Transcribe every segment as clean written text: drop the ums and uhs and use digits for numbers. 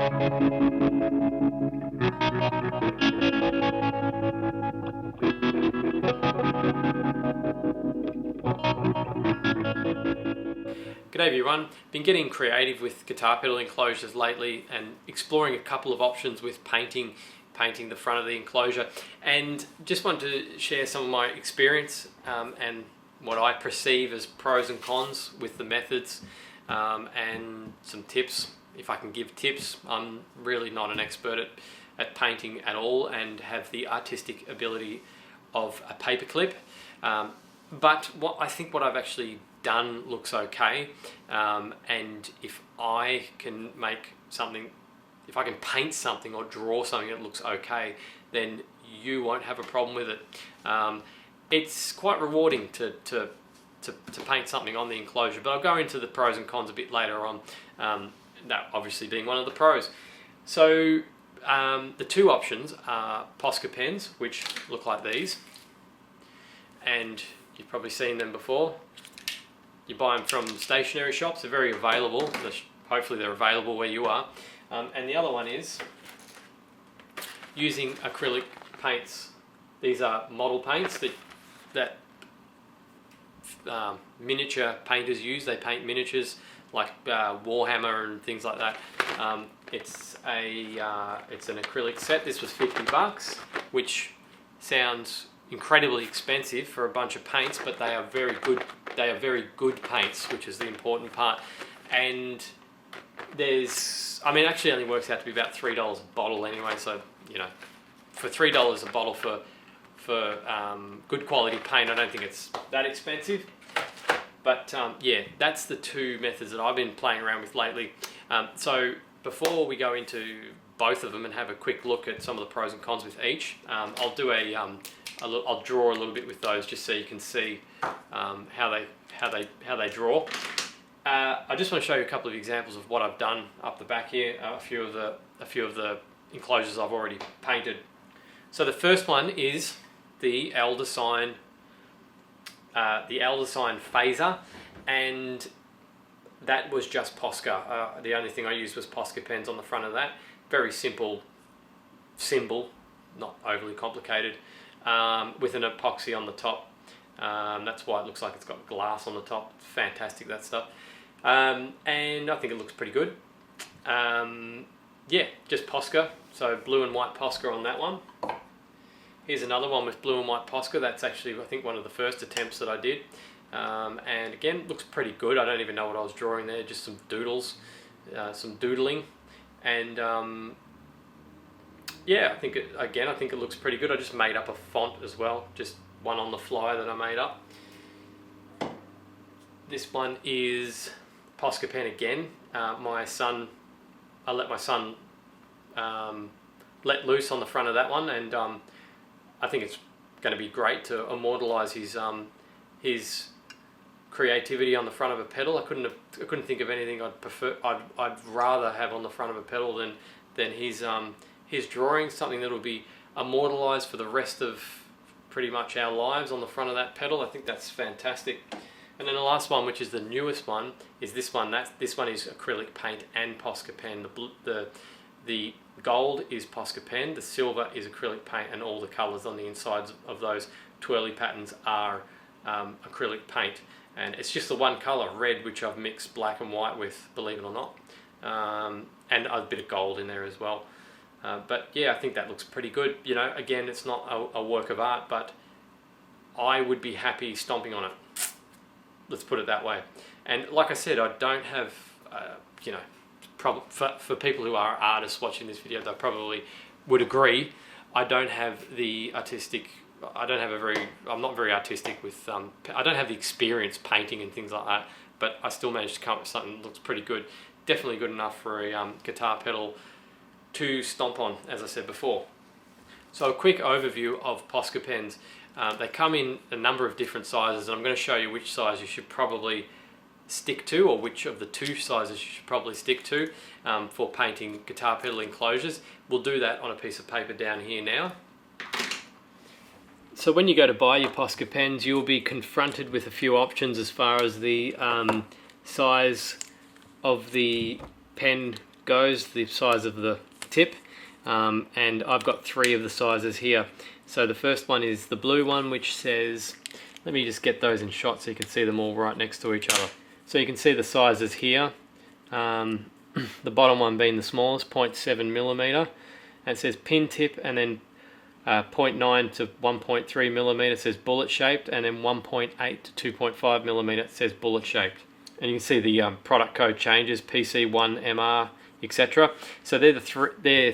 G'day everyone, been getting creative with guitar pedal enclosures lately and exploring a couple of options with painting the front of the enclosure, and just wanted to share some of my experience and what I perceive as pros and cons with the methods, and some tips, if I can give tips. I'm really not an expert at painting at all and have the artistic ability of a paperclip, but what I've actually done looks okay, and if I can paint something or draw something that looks okay, then you won't have a problem with it. It's quite rewarding to paint something on the enclosure, but I'll go into the pros and cons a bit later on, that obviously being one of the pros. So the two options are Posca pens, which look like these, and you've probably seen them before. You buy them from stationery shops, they're very available, hopefully they're available where you are. And the other one is using acrylic paints. These are model paints that miniature painters use. They paint miniatures like Warhammer and things like that. It's an acrylic set. This was $50, which sounds incredibly expensive for a bunch of paints, but they are very good. They are very good paints, which is the important part. And actually it only works out to be about $3 a bottle anyway. So, you know, for $3 a bottle for good quality paint, I don't think it's that expensive. But yeah, that's the two methods that I've been playing around with lately. So before we go into both of them and have a quick look at some of the pros and cons with each, I'll do I'll draw a little bit with those just so you can see how they draw. I just want to show you a couple of examples of what I've done up the back here. A few of the enclosures I've already painted. So the first one is the Elder Sign phaser, and that was just Posca. The only thing I used was Posca pens on the front of that. Very simple symbol, not overly complicated, with an epoxy on the top. That's why it looks like it's got glass on the top. Fantastic, that stuff. And I think it looks pretty good. Yeah, just Posca. So blue and white Posca on that one. Here's another one with blue and white Posca. That's actually, I think, one of the first attempts that I did. And again, looks pretty good. I don't even know what I was drawing there, just some doodles, some doodling. And yeah, I think it looks pretty good. I just made up a font as well, just one on the fly that I made up. This one is Posca pen again. I let my son let loose on the front of that one, and I think it's going to be great to immortalize his creativity on the front of a pedal. I couldn't think of anything I'd rather have on the front of a pedal than his drawing, something that will be immortalized for the rest of pretty much our lives on the front of that pedal. I think that's fantastic. And then the last one, which is the newest one, is this one. This one is acrylic paint and Posca pen. The gold is Posca pen, the silver is acrylic paint, and all the colours on the insides of those twirly patterns are acrylic paint. And it's just the one colour, red, which I've mixed black and white with, believe it or not, and a bit of gold in there as well. But yeah, I think that looks pretty good. You know, again, it's not a work of art, but I would be happy stomping on it. Let's put it that way. And like I said, I don't have, you know, for people who are artists watching this video, they probably would agree. I don't have the artistic. I'm not very artistic with. I don't have the experience painting and things like that. But I still managed to come up with something that looks pretty good. Definitely good enough for a guitar pedal to stomp on, as I said before. So a quick overview of Posca pens. They come in a number of different sizes, and I'm going to show you which size you should probably stick to, or which of the two sizes you should probably stick to for painting guitar pedal enclosures. We'll do that on a piece of paper down here now. So when you go to buy your Posca pens, you'll be confronted with a few options as far as the size of the pen goes, the size of the tip, and I've got 3 of the sizes here. So the first one is the blue one, which says, let me just get those in shot so you can see them all right next to each other. So you can see the sizes here, the bottom one being the smallest, 0.7 millimeter, and it says pin tip, and then 0.9 to 1.3 millimeter says bullet shaped, and then 1.8 to 2.5 millimeter says bullet shaped. And you can see the product code changes, PC1MR, etc. So they're the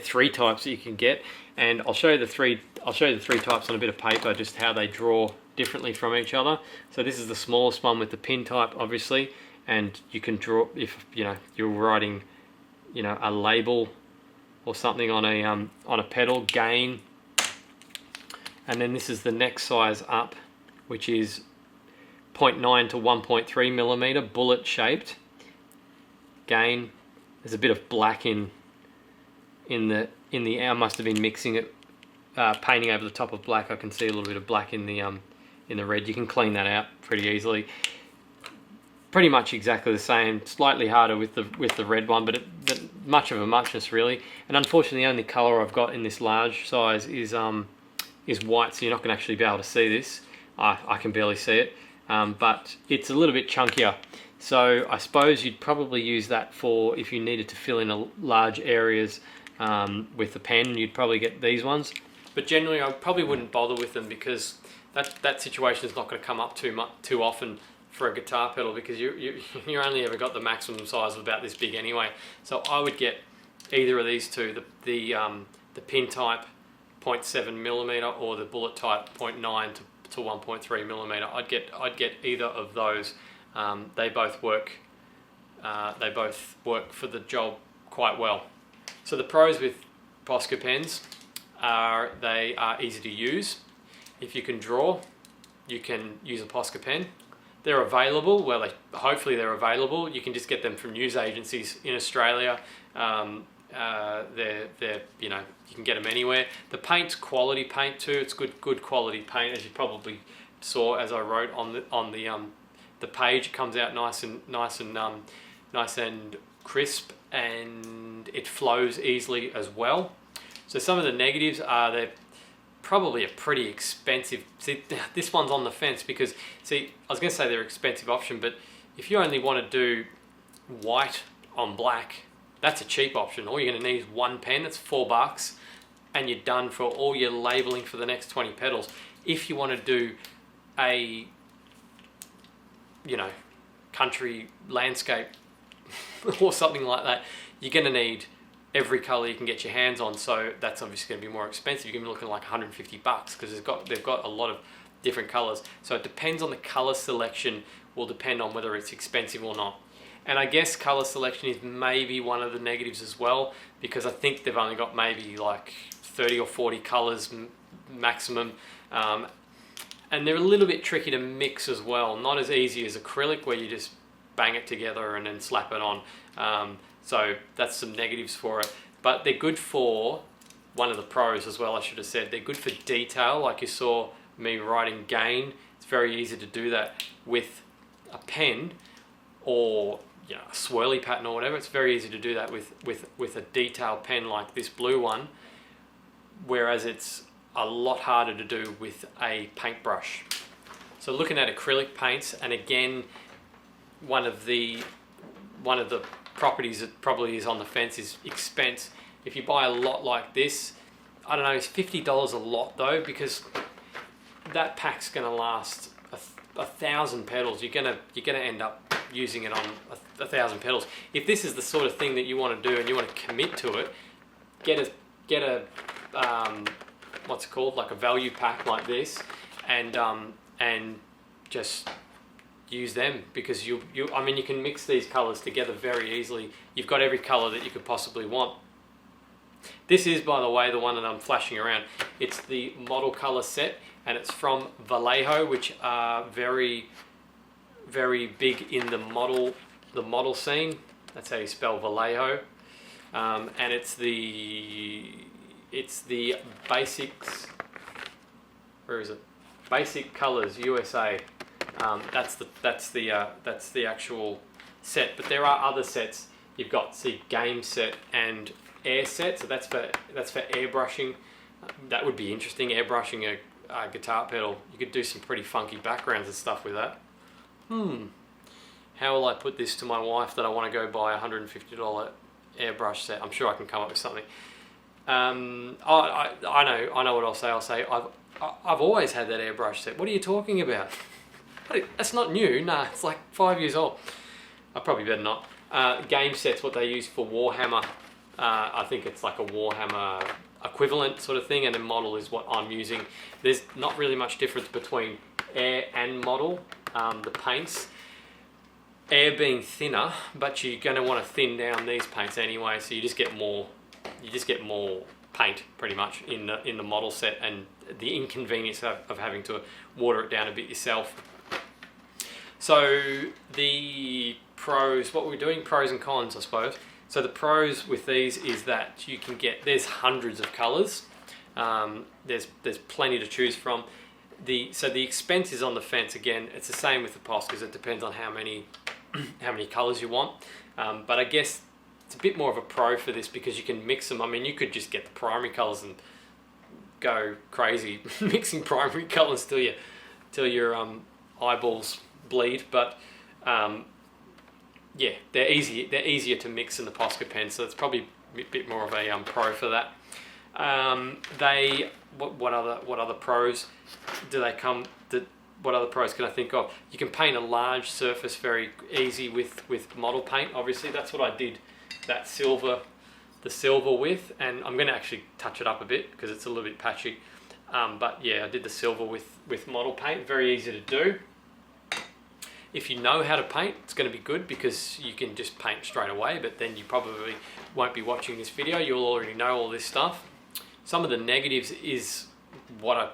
three types that you can get, and I'll show you the three types on a bit of paper, just how they draw differently from each other. So this is the smallest one with the pin type, obviously, and you can draw, if you're writing a label or something on a pedal, gain. And then this is the next size up, which is 0.9 to 1.3 millimeter, bullet shaped, gain. There's a bit of black in the I must have been mixing it, painting over the top of black. I can see a little bit of black in the red. You can clean that out pretty easily. Pretty much exactly the same, slightly harder with the red one, but much of a muchness really. And unfortunately, the only color I've got in this large size is white, so you're not going to actually be able to see this. I can barely see it, but it's a little bit chunkier. So I suppose you'd probably use that for if you needed to fill in large areas with the pen. You'd probably get these ones. But generally, I probably wouldn't bother with them, because that situation is not going to come up too often for a guitar pedal, because you only ever got the maximum size of about this big anyway. So I would get either of these two, the pin type 0.7 millimeter or the bullet type 0.9 to 1.3 millimeter. I'd get either of those. They both work for the job quite well. So the pros with Posca pens are they are easy to use. If you can draw, you can use a Posca pen. They're available. Well, hopefully they're available. You can just get them from news agencies in Australia. You can get them anywhere. The paint's quality paint too. It's good quality paint, as you probably saw as I wrote on the page. It comes out nice and crisp, and it flows easily as well. So some of the negatives are they're probably a pretty expensive. See, this one's on the fence, because I was going to say they're an expensive option, but if you only want to do white on black, that's a cheap option. All you're going to need is one pen. It's $4, and you're done for all your labeling for the next 20 pedals. If you want to do a country landscape or something like that, you're going to need every color you can get your hands on. So that's obviously going to be more expensive. You're going to be looking like $150, because they've got a lot of different colors. So it depends on the color selection. Will depend on whether it's expensive or not. And I guess color selection is maybe one of the negatives as well, because I think they've only got maybe like 30 or 40 colors maximum. And they're a little bit tricky to mix as well. Not as easy as acrylic, where you just bang it together and then slap it on. So that's some negatives for it. But they're good for, one of the pros as well, I should have said, they're good for detail. Like you saw me writing gain. It's very easy to do that with a pen, or a swirly pattern or whatever. It's very easy to do that with a detailed pen like this blue one, whereas it's a lot harder to do with a paintbrush. So looking at acrylic paints, and again, one of the properties that probably is on the fence is expense. If you buy a lot like this, I don't know, is $50 a lot though? Because that pack's going to last 1,000 pedals. You're gonna end up using it on 1,000 pedals. If this is the sort of thing that you want to do and you want to commit to it, get a what's it called, like a value pack like this, and just use them, because you can mix these colors together very easily. You've got every color that you could possibly want. This is, by the way, the one that I'm flashing around. It's the model color set, and it's from Vallejo, which are very, very big in the model scene. That's how you spell Vallejo. And it's the basics. Where is it? Basic Colors USA. That's the actual set. But there are other sets you've got game set and air set. So that's for airbrushing. That would be interesting, airbrushing a guitar pedal. You could do some pretty funky backgrounds and stuff with that. How will I put this to my wife that I want to go buy a $150 airbrush set? I'm sure I can come up with something. I know what I'll say. I'll say I've always had that airbrush set. What are you talking about? That's not new. Nah, it's like 5 years old. I probably better not. Game set's what they use for Warhammer. I think it's like a Warhammer equivalent sort of thing, and then model is what I'm using. There's not really much difference between air and model, the paints. Air being thinner, but you're going to want to thin down these paints anyway, so you just get more paint pretty much in the model set, and the inconvenience of having to water it down a bit yourself. So the pros, what we're doing, pros and cons, I suppose. So the pros with these is that you can there's hundreds of colours. There's plenty to choose from. So the expense is on the fence again. It's the same with the Poscas. It depends on how many colours you want. But I guess it's a bit more of a pro for this because you can mix them. I mean, you could just get the primary colours and go crazy mixing primary colours till your eyeballs bleed. But yeah, they're easier to mix in the Posca pen, so it's probably a bit more of a pro for that. What other pros do they come? What other pros can I think of? You can paint a large surface very easy with model paint. Obviously, that's what I did the silver with, and I'm going to actually touch it up a bit because it's a little bit patchy. But yeah, I did the silver with model paint. Very easy to do. If you know how to paint, it's going to be good because you can just paint straight away, but then you probably won't be watching this video. You'll already know all this stuff. Some of the negatives is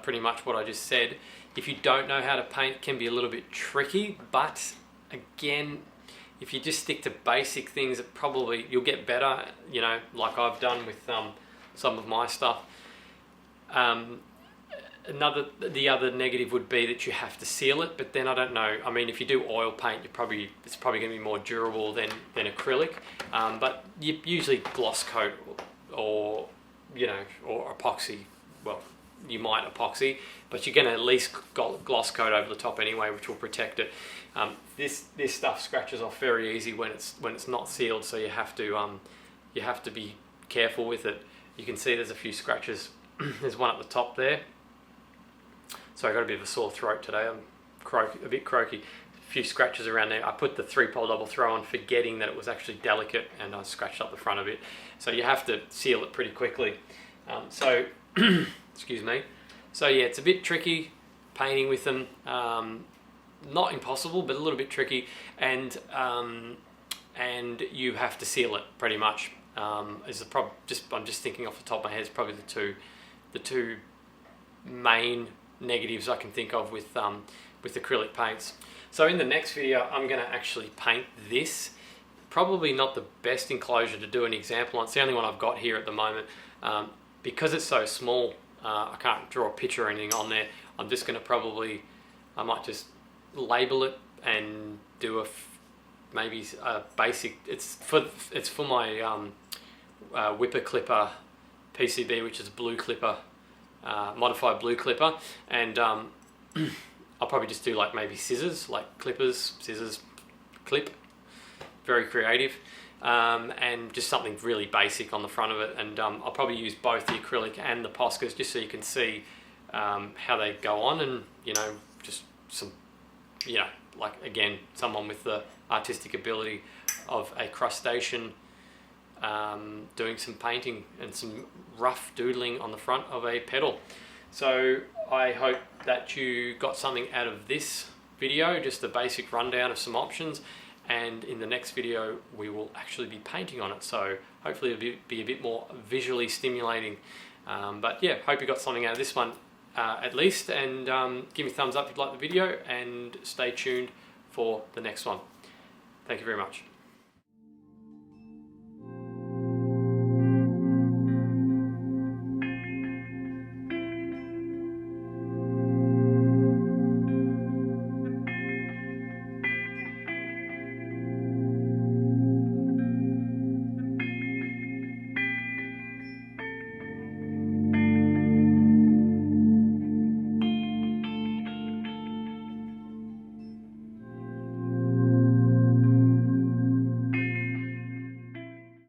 pretty much what I just said. If you don't know how to paint, it can be a little bit tricky, but again, if you just stick to basic things, you'll get better, you know, like I've done with some of my stuff. The other negative would be that you have to seal it, but then I don't know. I mean, if you do oil paint, it's probably going to be more durable than acrylic. But you usually gloss coat or epoxy. Well, you might epoxy, but you're going to at least gloss coat over the top anyway, which will protect it. This stuff scratches off very easy when it's not sealed, so you have to be careful with it. You can see there's a few scratches. There's one at the top there. So I got a bit of a sore throat today. I'm a bit croaky. A few scratches around there. I put the 3-pole double throw on, forgetting that it was actually delicate, and I scratched up the front of it. So you have to seal it pretty quickly. Excuse me. So yeah, it's a bit tricky painting with them. Not impossible, but a little bit tricky, and you have to seal it pretty much. I'm just thinking off the top of my head. It's probably the two main negatives I can think of with acrylic paints. So in the next video, I'm going to actually paint this. Probably not the best enclosure to do an example on. It's the only one I've got here at the moment. Because it's so small, I can't draw a picture or anything on there. I'm just going to I might just label it and do maybe a basic. It's for my whipper clipper PCB, which is a blue clipper. Modified blue clipper, and I'll probably just do like maybe scissors, like clippers, scissors, clip. Very creative, and just something really basic on the front of it. And I'll probably use both the acrylic and the Poscas just so you can see how they go on, and just some, like again, someone with the artistic ability of a crustacean. Doing some painting and some rough doodling on the front of a pedal. So I hope that you got something out of this video, just a basic rundown of some options, and in the next video we will actually be painting on it, so hopefully it'll be a bit more visually stimulating. But yeah, hope you got something out of this one at least, and give me a thumbs up if you like the video, and stay tuned for the next one. Thank you very much.